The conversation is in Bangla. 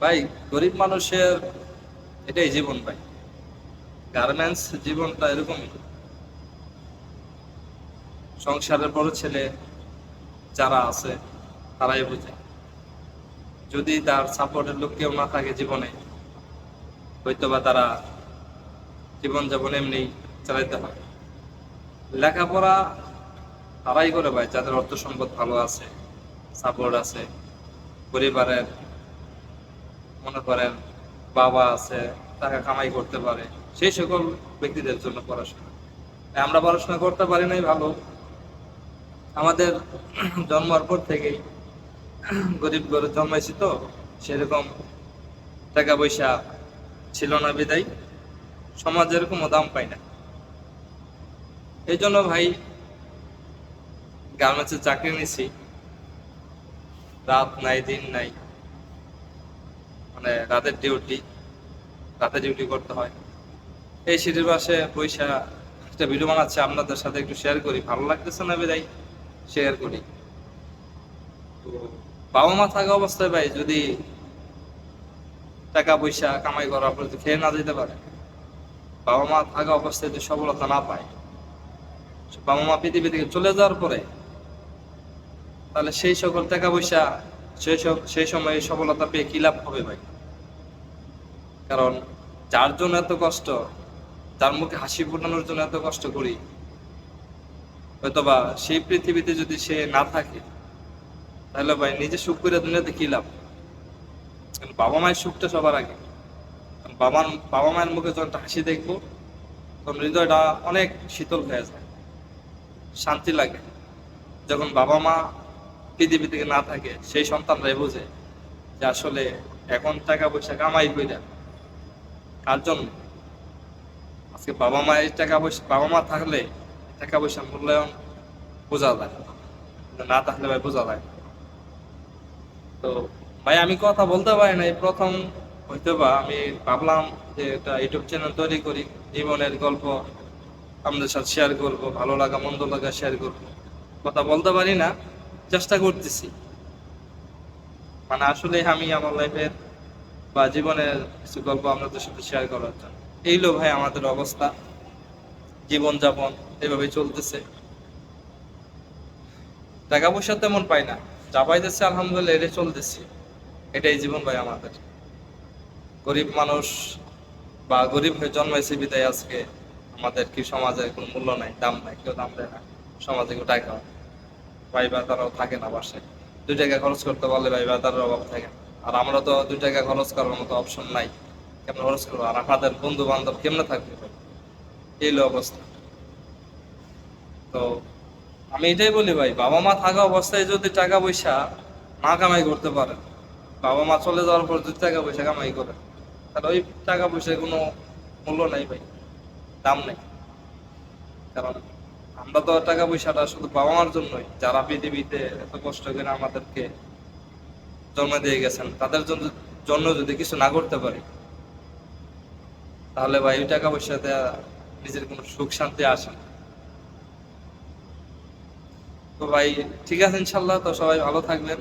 ভাই, গরিব মানুষের এটাই জীবন ভাই। গার্মেন্টস জীবনটা এরকমই। সংসারের বড় ছেলে যারা আছে তারাই বোঝে। যদি তার সাপোর্টের লোক কেউ না থাকে জীবনে, হয়তোবা তারা জীবনযাপন এমনি চালাইতে হয়। লেখাপড়া তারাই করে ভাই যাদের অর্থ সম্পদ ভালো আছে, সাপোর্ট আছে, পরিবারের মনে করেন বাবা আছে, টাকা কামাই করতে পারে, সেই সকল ব্যক্তিদের জন্য পড়াশোনা। আমরা পড়াশোনা করতে পারি নাই ভালো, আমাদের জন্মের পর থেকেই গরিব ঘরে জন্মাইছি, তো সেরকম টাকা পয়সা ছিল না বিদায় সমাজ এরকম দাম পাই না। এই জন্য ভাই গার্মেন্টসে চাকরি নিছি, রাত নাই দিন নাই, মানে রাতের ডিউটি, রাতে ডিউটি করতে হয়। এই সিটির পাশে পয়সা একটা ভিডিও বানাচ্ছে, আপনাদের সাথে একটু শেয়ার করি, ভালো লাগতেছে না বিদায় শেয়ার করি। তো বাবা মা থাকা অবস্থায় ভাই যদি টাকা পয়সা কামাই করার পর যদি খেয়ে না যেতে পারে, বাবা মা থাকা অবস্থায় যদি সফলতা না পায়, বাবা মা পৃথিবী থেকে চলে যাওয়ার পরে, তাহলে সেই সকল টাকা পয়সা সেই সময় সফলতা পেয়ে কি লাভ হবে ভাই? কারণ যার জন্য এত কষ্ট, যার মুখে হাসি ফোটানোর জন্য এত কষ্ট করি, হয়তোবা সেই পৃথিবীতে যদি সে না থাকে, তাহলে ভাই নিজে সুখ করে দুনিয়াতে কি লাভ? বাবা মায়ের সুখটা সবার আগে। বাবা মায়ের মুখে যখন একটা হাসি দেখবো, তখন হৃদয়টা অনেক শীতল হয়ে যায়, শান্তি লাগে। যখন বাবা মা পৃথিবী থেকে না থাকে, সেই সন্তানরাই বোঝে যে আসলে এখন টাকা পয়সা কামাই কইরা কার জন্য। আজকে বাবা মায়ের টাকা পয়সা, বাবা মা থাকলে টাকা পয়সার মূল্যায়ন বোঝা যায়, না থাকলে ভাই বোঝা যায় না। তো ভাই আমি কথা বলতে পারি না, এই প্রথম হয়তোবা আমি ভাবলাম যে একটা ইউটিউব চ্যানেল তৈরি করি, জীবনের গল্প আপনাদের সাথে শেয়ার করব, ভালো লাগা মন্দ লাগা শেয়ার করব। কথা বলতে পারি না, চেষ্টা করতেছি। মানে আসলে আমি আমার লাইফের বা জীবনের কিছু গল্প আপনাদের সাথে শেয়ার করার জন্য। এইলো ভাই আমাদের অবস্থা, জীবনযাপন এভাবে চলতেছে। টাকা পয়সা তেমন পাই না, যা পাইতেছে আলহামদুলিল্লাহ এটাই চলতেছি। এটাই জীবন ভাই আমাদের। গরিব মানুষ বা গরিব হয়ে জন্মাইছে বিদায় আজকে আমাদের কি সমাজের কোনো মূল্য নাই, দাম নাই, কেউ দাম দেয় না। সমাজে কেউ টাকা ভাই তারাও থাকে না বাসায়, 2 টাকা খরচ করতে পারলে ভাই তার অভাব থাকে না। আর আমরা তো 2 টাকা খরচ করার মতো অপশন নাই, কেমন খরচ করবো? আর আমাদের বন্ধু বান্ধব কেমনে থাকবে ভাই? এই হলো অবস্থা। তো আমি এটাই বলি ভাই, বাবা মা থাকা অবস্থায় যদি টাকা পয়সা না কামাই করতে পারে, বাবা মা চলে যাওয়ার পর যদি টাকা পয়সা কামাই করে, তাহলে ওই টাকা পয়সার কোনো মূল্য নাই ভাই, দাম নেই। কারণ আমরা তো টাকা পয়সাটা শুধু বাবা মার জন্যই, যারা পৃথিবীতে এত কষ্ট করে আমাদেরকে জন্ম দিয়ে গেছেন, তাদের জন্য জন্য যদি কিছু না করতে পারি, তাহলে ভাই ওই টাকা পয়সা দেওয়া নিজের কোনো সুখ শান্তি আসে না। তো ভাই ঠিক আছে ইনশাল্লাহ, তো সবাই ভালো থাকবেন।